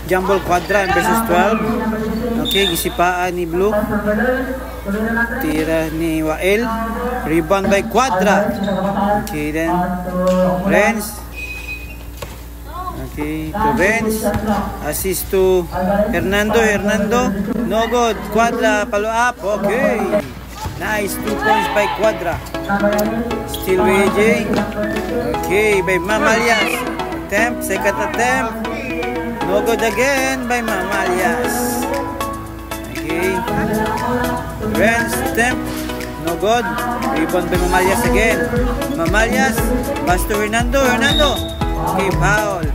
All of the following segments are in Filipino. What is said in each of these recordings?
Jumble Quadra versus 12. Okay, gisipaan ni Blue. Tira ni Wael. Rebound by Quadra. Okay, then Renz. Okay, to Renz. Assist to Hernando. No good. Quadra, follow up. Okay. Nice. 2 points by Quadra. Still AJ. Okay, by Mamalias. Attempt. Second attempt. No good again by Mamalias. Okay. Renz attempt. No good. Rebound by Mamalias again. Mamalias. Pass to Hernando. Okay, foul.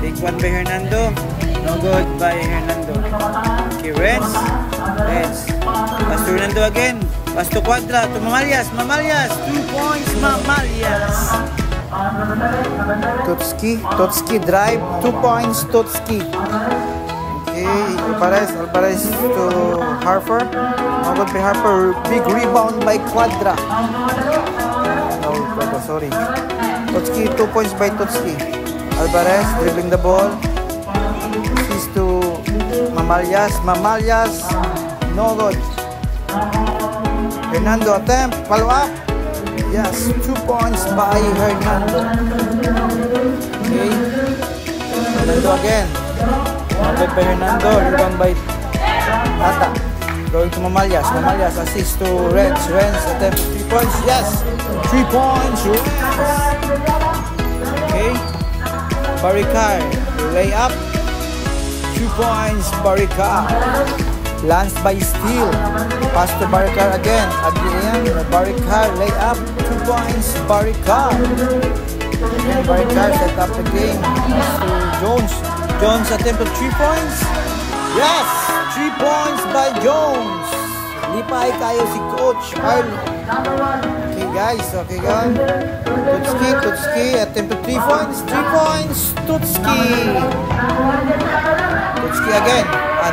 Take one by Hernando. No good by Hernando. Okay, Renz. Pass to Hernando again. Pass to Quadra. To Mamalias. 2 points. Mamalias. Totski drive. 2 points. Totski. Okay, Alvarez to Harper. No good by Harper. Big rebound by Quadra. Oh, sorry. Totski, 2 points by Totski. Alvarez dribbling the ball. Assist to Mamalias. No good. Hernando attempt. Follow up. Yes, 2 points by Hernando. Okay. Hernando again. No good by Hernando. Rebound by Tata. Going to Mamalias. Assist to Renz. Attempt 3 points. Yes. 3 points. Okay. Baricar. Lay up. 2 points. Baricar. Lance by Steele. Pass to Baricar again. Baricar. Lay up. 2 points. Baricar. Again, Baricar set up the game. Pass to Jones. Jones attempt to 3 points. Yes. 3 points by Jones. Lipay kayo si Coach Carlo. Okay guys. Totski attempt to 3 points. 3 points. Totski again.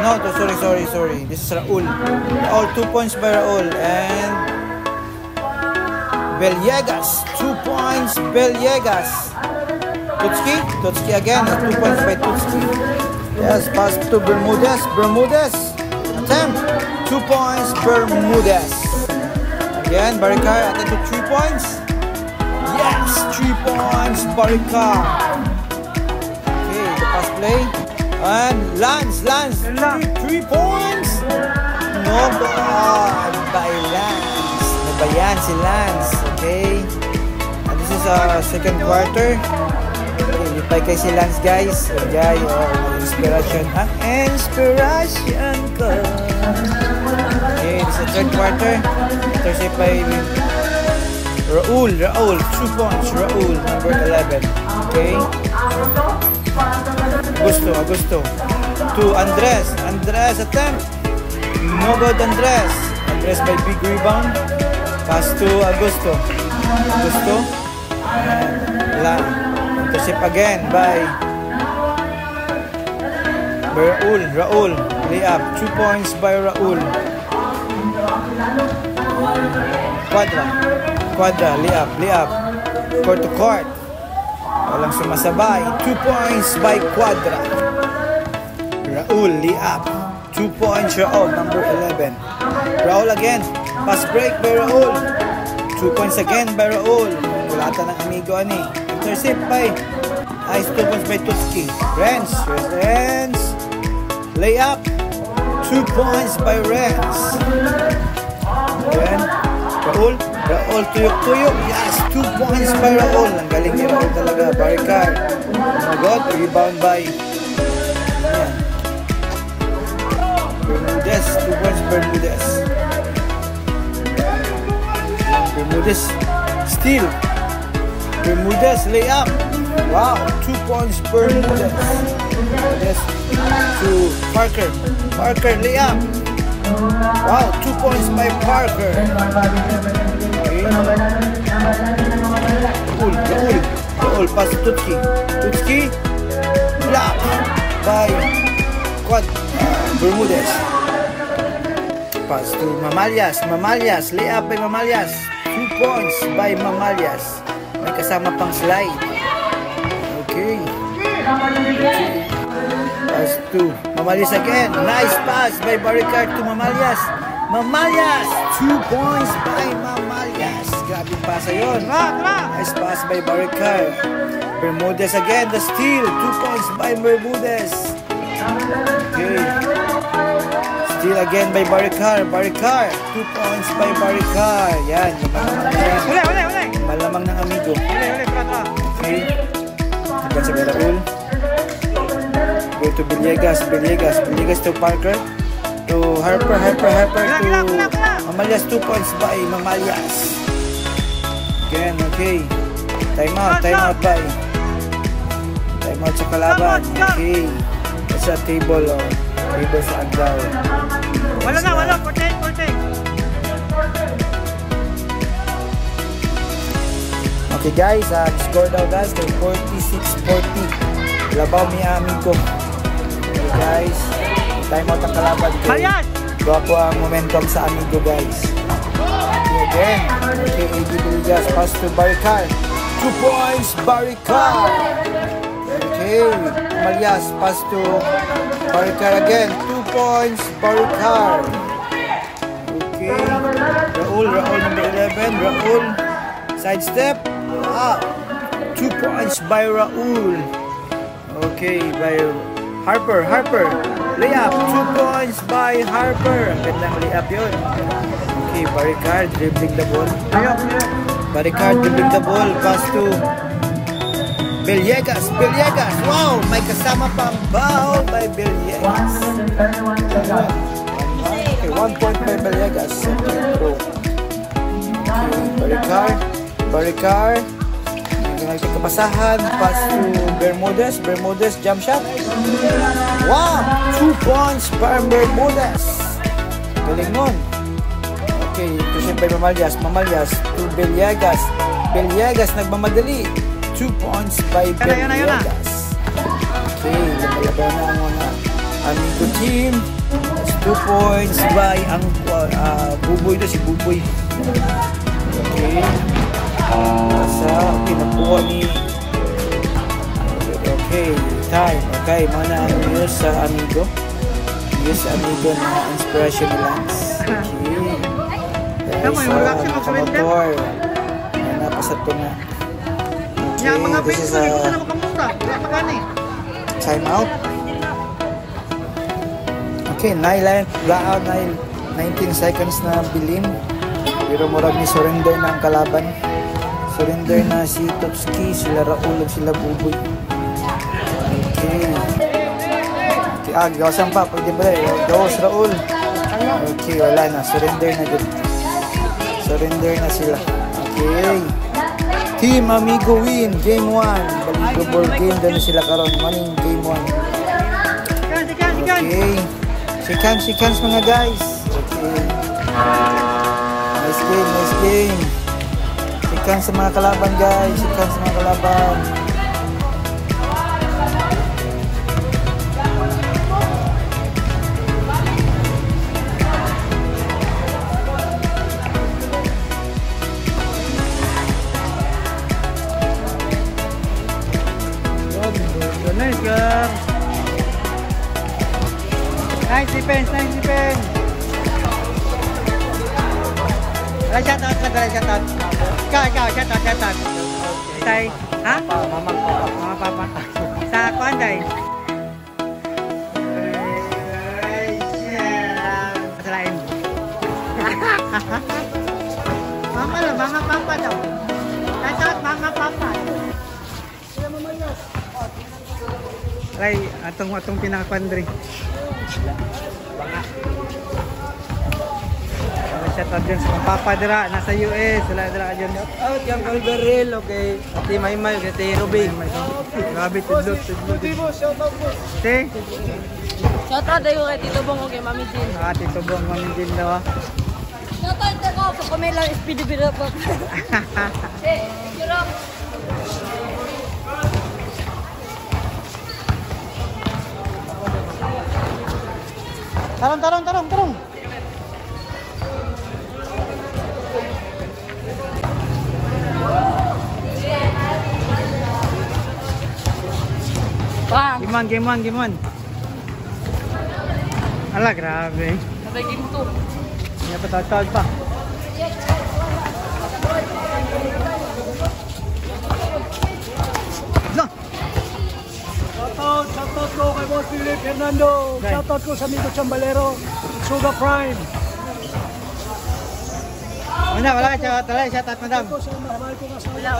No, sorry. This is Raul. 2 points by Raul. And Bellegas. 2 points. Bellegas. Totski again. 2 points by Totski. Yes, pass to Bermudez. Attempt. 2 points. Bermudez. Again, Baricar attempt to 3 points. Yes, 3 points. Baricar. Okay, the pass play. And Lance. 3 points. No good by Lance. Nabayan si Lance. Okay. And this is second quarter. Okay, lipay kay si Lance guys. Enjoy inspiration. Inspiration ko. Okay, this is the third quarter. Thursday by Raul. 2 points. Raul, number 11. Okay. Augusto. To Andres attempt. No good Andres by big rebound. Pass to Augusto. Intercept again by Raul. Lay up. 2 points by Raul. Quadra. Lay up. Court to court. Walang sumasabay. 2 points by Quadra. Raul, lay up. 2 points, Raul, number 11. Raul again. Pass break by Raul. 2 points again by Raul. Wala ng amigo ani. Intercept by 2 points by Totski. Renz. Lay up. 2 points by Renz. Again. Raul tuyok. Yes, 2 points by Raul. Ang galing ni Raul talaga. Baricar. Oh God, rebound by Bermudez. 2 points Bermudez. Steal. Bermudez lay up. Wow, 2 points Bermudez. To Parker. Lay up. Wow, 2 points by Parker. Okay. Raul, pass to Totski. Block by Bermudez. Pass to Mamalias. Lay up by Mamalias. 2 points by Mamalias. May kasama pang slide. Okay. Pass to Mamalyas again. Nice pass by Baricard to Mamalyas. Mamalyas! 2 points by Mamalyas. Grabe pasa yun. Nice pass by Baricard. Bermudez again, the steal. 2 points by Bermudez. Okay. Steal again by Baricard. Baricard. 2 points by Baricard. Yan. Malamang ng amigo. Okay. Hanggang sa Raul. Go to Villegas. Villegas to Parker. To Harper to Mamalyas. 2 points by Mamalyas. Again, okay. Time out by. Time out sa kalaban. Okay. Sa table sa aglaw. Wala. 14. Okay guys, score daw guys kay 46-40. Labaw mi amigo. Okay guys, time out ang kalaban. Guwapo ang momentum sa amigo guys. Okay again. Okay, AD Villegas pass to Baricard. 2 points Baricard. Okay, Mamalyas pass to Baricard again. 2 points Baricard. Okay, Raul number 11. Raul sidestep. 2 points by Raul. Okay, by Harper. Layup. 2 points by Harper. Gandang layup yun. Okay, Baricard dribbling the ball. Baricard dribbling the ball. Pass to Villegas. Wow! May kasama pang foul by Villegas. Okay, 1 point by Villegas. Okay, Baricard. Nagkakapasahan. Pass to Bermudez. Jump shot. Wow! 2 points by Bermudez. Galing nun. Okay, ito siya by Mamalyas to Villegas. Nagmamadali. 2 points by Villegas. Okay, lumalaban na ang mga amigo team. 2 points by ang Buboy to si Buboy. Okay. Pinakuha ni okay, time. Okay, mga ang news sa amigo. News sa amigo na inspiration lines. Okay. Nakamotor. Napasat ko na. Yang mga pins ko dito na makamura. Time out. Okay, 19 seconds na bilin. Pero murag ni surrender na ang kalaban. Surrender na si Topski, sila Raul, sila Buboy. Okay. Gawasan pa. Pwede ba rin? Gawas Raul. Okay, wala na. Surrender na dun. Surrender na sila. Okay. Team Amigo win, game 1. Baligoball game, doon sila karon. Maning game 1. Okay. Shake hands mga guys. Okay. Nice game. Shake hands sa mga kalaban guys. Shake hands sa mga kalaban. Nice girl. Nice defense. Shout out. Ikaw, shout out. Tay, ha? Mama papa. Sa kuan day. Selain. Mama papa daw. Shout out mama papa. Ray, atong pinaka-pandre. Shout out dyan sa mga papa dira, nasa US, wala dira dyan. Shout out yung Calveril, okay. Ati Maymay, ati Ruby. Grabe, tudlot. Shout out po. Te? Shout out dayo kay Tito Bong o kay Mami Jean. Tito Bong, Mami Jean daw. Shout out ko sa kumilang speedy bira pa. Yurok. Tarong. on, game 1, game 1. Ala, grabe. Sabay game 2. Hindi pa tawag pa. No. Shoutout ko kay Boss Philip Hernando. Okay. Shoutout ko sa Mito Chambalero. Suga Prime. Wala ka shout out, shout out madam. Ito sa mahal ko nga sa Wala.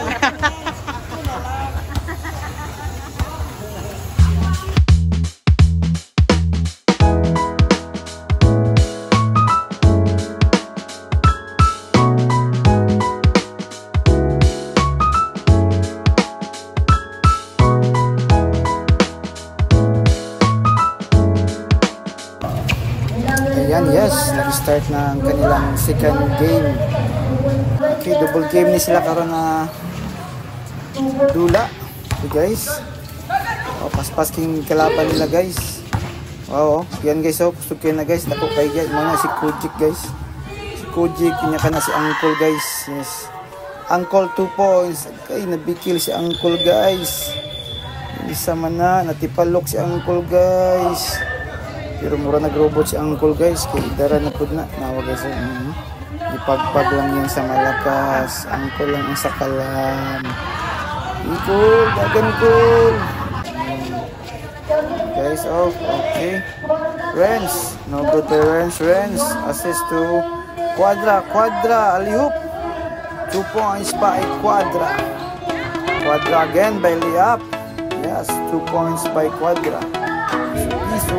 Ayan, yes, nag-start na ang kanilang second game. Okay, double game ni sila karon na dula. Okay guys. Oh, paspas king kalaban nila guys. Wow, yan guys, oh, kusog kayo na guys. Dako kay guys, muna si Kojik guys. Si Kojik, kanya ka na si Uncle guys. Yes. Uncle 2 points. Okay, nabikil si Uncle guys. Isa man na, natipalok si Uncle guys. Pero mura nag-robot si Uncle guys. Kaya idara na po na. Nawa guys. Ipagpag lang yan sa malakas. Uncle lang ang sakalan. Cool. Gagan cool. Guys, oh. Okay. Renz. No good by Renz. Renz. Assist to Quadra. Quadra. Alihoop. 2 points by Quadra. Quadra again by layup. Yes. 2 points by Quadra. Piso.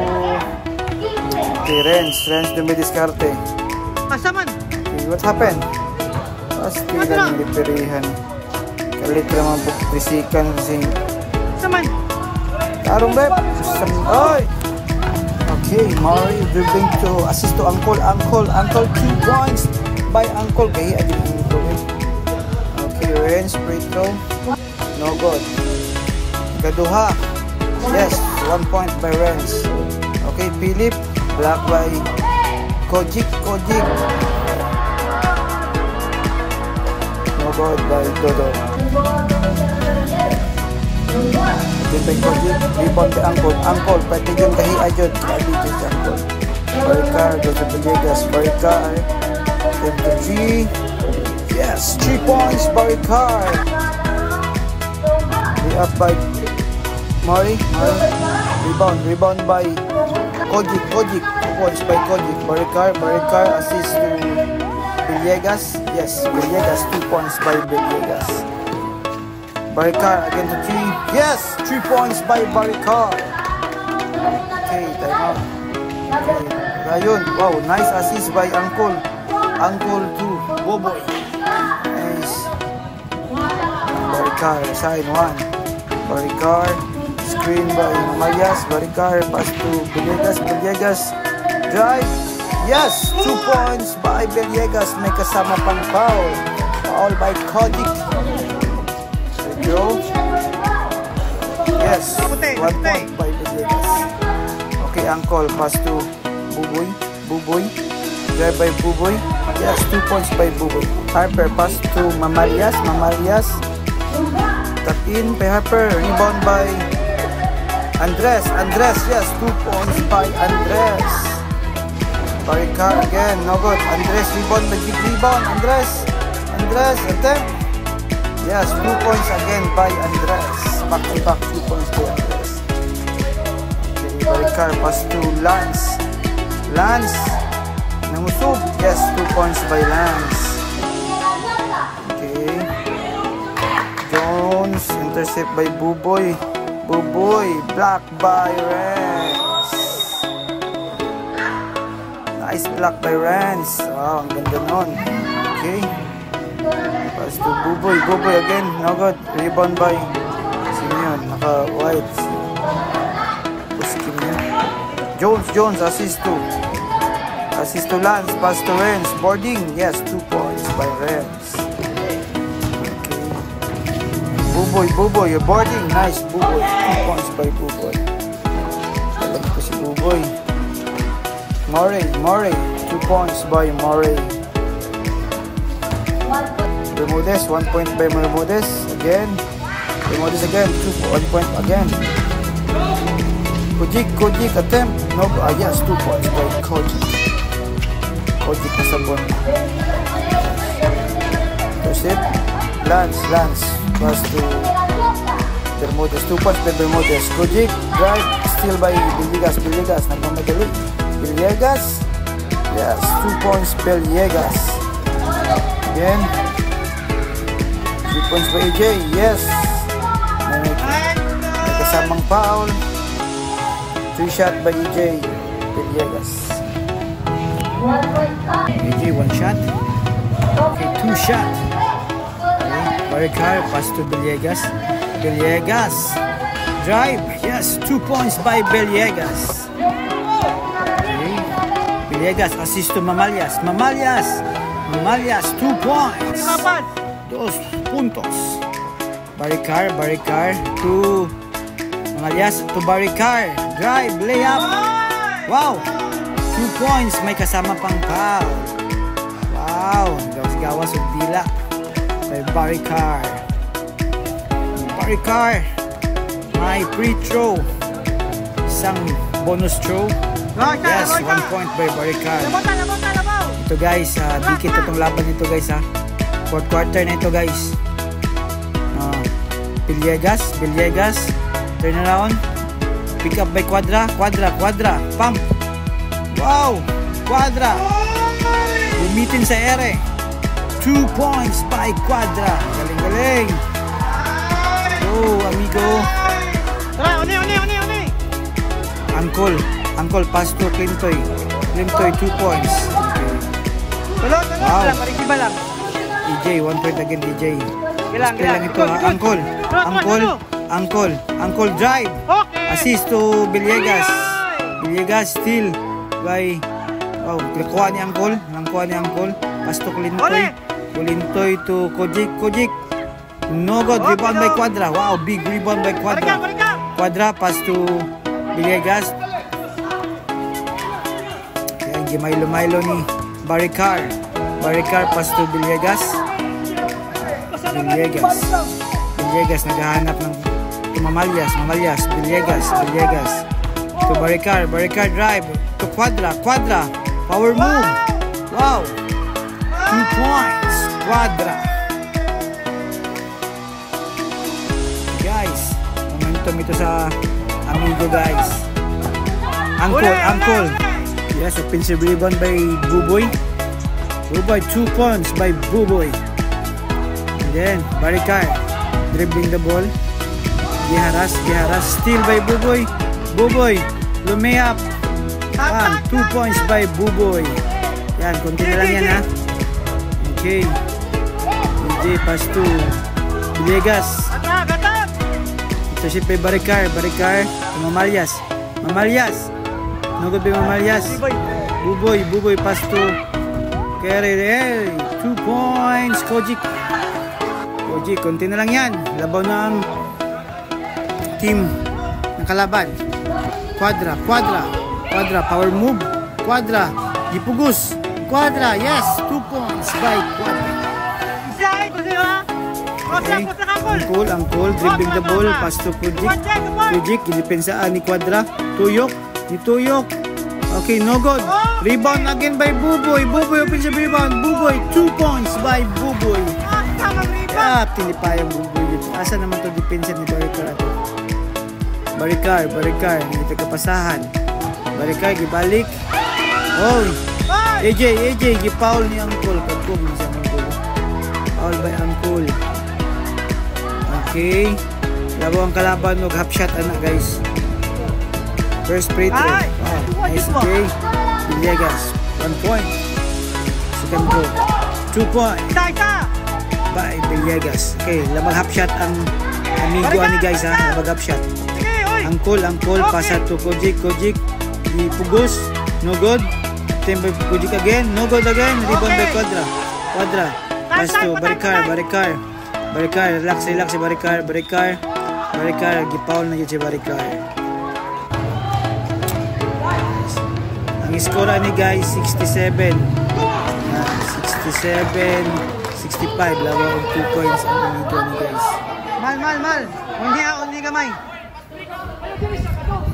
Okay, Renz dumidiskarte. Asaman? Okay, what happened? Pasti lang yung liperihan. Kalit naman buktrisikan kasi. Asaman? Tarong beb. Oy! Okay, Mari dribbling to assist to Uncle. Uncle 2 points by Uncle. Kaya adin Uncle. Okay, Renz free throw. No good. Kaduha. Yes, 1 point by Renz. Okay, Philip. Block by Kojik. No good by Dodo. Then by Kojik, rebound by Uncle, pati dyan kahi ajod. Kali dyan si Uncle. Baricar, goes to Villegas. Baricar, 10-3. Yes, 3 points, Baricar. Way up by Mari. Rebound by Kojik, 2 points by Kojik. Baricar assist to Villegas. Yes, Villegas, 2 points by Villegas. Baricar again to 3. Yes, 3 points by Baricar. Okay, time out. Okay, ayun. Wow, nice assist by Uncle to Boboy. Nice. Baricar, sign 1. Baricar. Screen by Mayas. Baricar pass to Villegas. Drive. Yes, 2 points by Villegas. May kasama pang foul. Foul by Kojik. There you go. Yes, 1 point by Villegas. Okay, Uncle pass to Buboy. Drive by Buboy. Yes, 2 points by Buboy. Harper pass to Mamalias. Tap in by Harper. Rebound by Andres, yes, 2 points by Andres. Baricar again, no good. Andres rebound, magic rebound. Andres attempt. Yes, 2 points again by Andres. Back to back, 2 points by Andres. Okay, Baricar pass to Lance. Nangusog. Yes, 2 points by Lance. Okay. Jones, intercept by Buboy, block by Renz. Nice block by Renz. Wow, ang ganda nun. Okay. Pass to Buboy again. No good. Rebound by sino yun? Naka-white. Puskin yun. Jones, assist to Lance. Pass to Renz. Boarding. Yes, 2 points by Renz. Buboy, you're boarding. Nice, Buboy. 2 points by Buboy. Alam ko si Buboy. Murray. 2 points by Murray. Bermudez, 1 point by Bermudez. Again. 1 point again. Kojic attempt. No, yes, 2 points by Kojic. Kojic nasabon. That's it. Lance. Pass to Bermudez. 2 points by Bermudez. Kojic, drive, steal by Villegas. Nagmamadali. Villegas. Yes, 2 points Villegas. Again. 3 points by AJ. Yes. May kasamang foul. 3 shot by AJ Villegas. AJ 1 shot. Okay, 2 shot. Okay. Baricar pass to Villegas. Drive. Yes, 2 points by Villegas. Okay. Villegas assist to Mamalias. Mamalias 2 points. 2 puntos. Baricar to Mamalias to Baricar. Drive, layup. Wow. 2 points. May kasama pang foul. Wow. Gawas o dila. By Baricar. May free throw. Isang bonus throw. Yes, 1 point by Baricar. Ito guys, dikit itong laban nito guys ha. 4th quarter na ito guys. Villegas. Turn around. Pick up by Quadra. Pump. Wow. Quadra. Bumitin sa ere. 2 points by Quadra. Galing. Oh, amigo. Angkol pass to Clintoy. 2 points. Wow. EJ, 1 point again EJ. Display lang ito ha. Angkol drive. Assist to Villegas. Steal by nakuha ni Angkol. Pass to Clintoy to Kojic. No good. Rebound by Quadra. Wow, big rebound by Quadra pass to Villegas. Ayan, Milo ni Baricar pass to Villegas naghahanap ng Mamalias. Villegas to Baricar drive to Quadra. Power move. Wow, 2 points Quadra. Guys, momentum ito sa amigo guys. Angkol. Yes, offensive rebound by Buboy. 2 points by Buboy. And then Baricar dribbling the ball. Giharas. Steal by Buboy. Lumayap. 2 points by Buboy. Yan, konti na lang yan ha. Okay. AJ pass to Villegas. Ito si Baricar to Mamalias. No good by Mamalias. Buboy pass to Kerry. 2 points Kojic, konti na lang yan. Labaw na ang team ng kalaban. Quadra, power move. Quadra, Gipugus. Yes, 2 points by Quadra. Okay. Angkol, dribbling the ball, pass to Kojic, ginipensaan ni Quadra. Tuyok. Okay, no good. Rebound again by Buboy. Offensive rebound. 2 points by Buboy. Tinipayang Buboy dito. Asa naman to depensa ni Baricar ato? Baricar, hindi kapasahan. Baricar, gibalik. Oh, AJ, gipaul ni Angkol. Pagkong ni sa Angkol. Foul by Angkol. Okay. Labo ang kalaban, half shot anak guys. First free throw. Wow, nice play. Villegas, 1 point. Second goal, 2 points by Villegas. Okay, lamang half shot ang amigo ani guys ha. Lamang half shot. Angkol, pasa to Kojic. Pugos, no good. Tempo Kojic again, no good again. Rebound by Quadra. Pass to Baricar. Relax si Baricar. Gipaul na yun si Baricar. Ang score ni guys 67. 65. Lawa og 2 points ang amigo ni guys. Mal. Hindi kamay.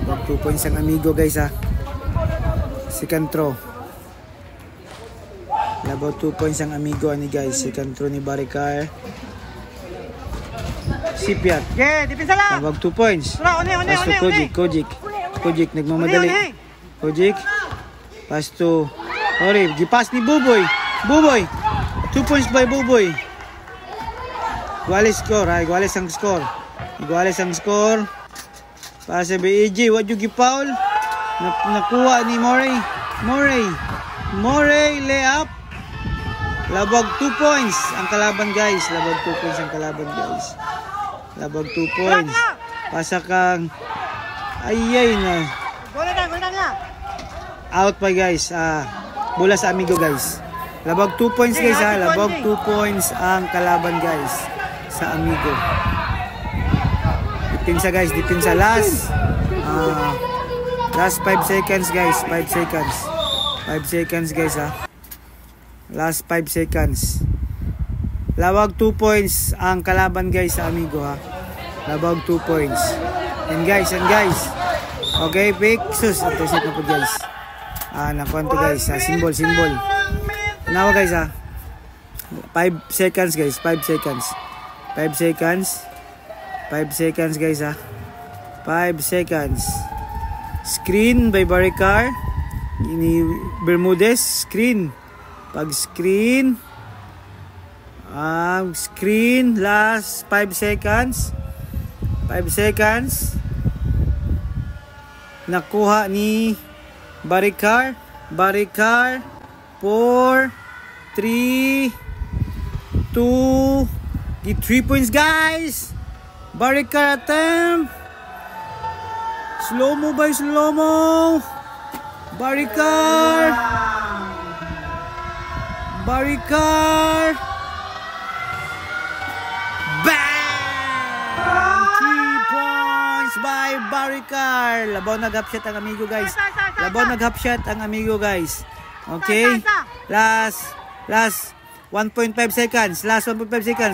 Labag 2 points ang amigo guys ha. Second throw. Labag 2 points ang amigo ani guys. Second throw ni Baricar. Sipiat. Okay, depensa lang. Labag 2 points. Pass to Kojic nagmamadali. Kojic. Pass to Ori. Gipas ni Buboy. 2 points by Buboy. Iguales score. Iguales ang score. Pasa by EJ. What you gipaul? Nakuha ni Morey layup. Labag 2 points ang kalaban guys. Labag 2 points. Pasa kang ayay na. Golan na. Out pa guys. Bola sa amigo guys. Labag 2 points guys ha. Labag 2 points ang kalaban guys sa amigo. Depensa guys. Last 5 seconds guys. 5 seconds guys ha. Last 5 seconds. Labag 2 points ang kalaban guys sa amigo ha. Labag 2 points. And guys. Okay, pick. Sus, ito set na po guys. Nakuha to guys. Symbol. Nawa guys ha. 5 seconds guys. 5 seconds guys ha. 5 seconds. Screen by Baricar. Ini Bermudez. Screen. Pag screen. Screen. Last 5 seconds. 5 seconds. Nakuha ni Baricar. 4, 3, 2. Get 3 points guys. Baricar attempt. Slow mo. Baricar. Bang! 3 points by Baricar. Labaw nag-upshot ang amigo guys. Okay. Last 1.5 seconds.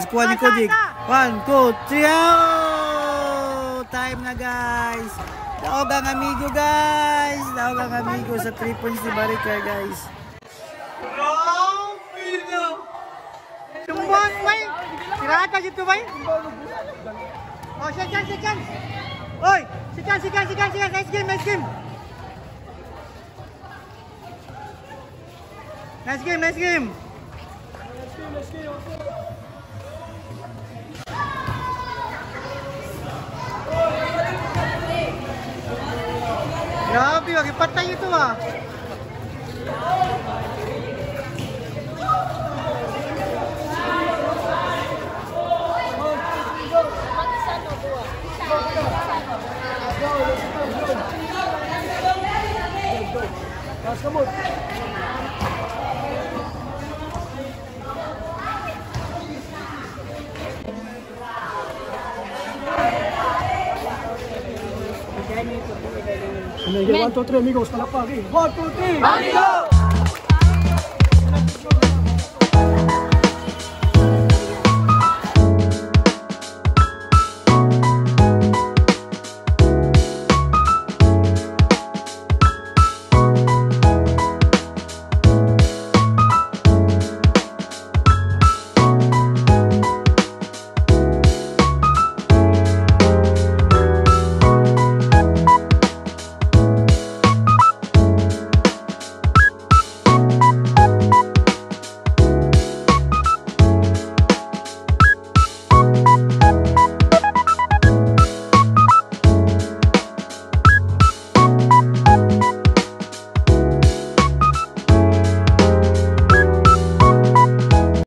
Kuha ni Kojic. 1, 2, 3. Oh! Time na guys. Daog ang amigo sa 3 points ni Baricar guys. Tumbang, bay. Tirahan ka dito, bay. Oh, second. Oi, second. Nice game. Grabe, wag ipatay ito ah. One, two, three, amigos, palakpak. 1, 2, 3. Amigo!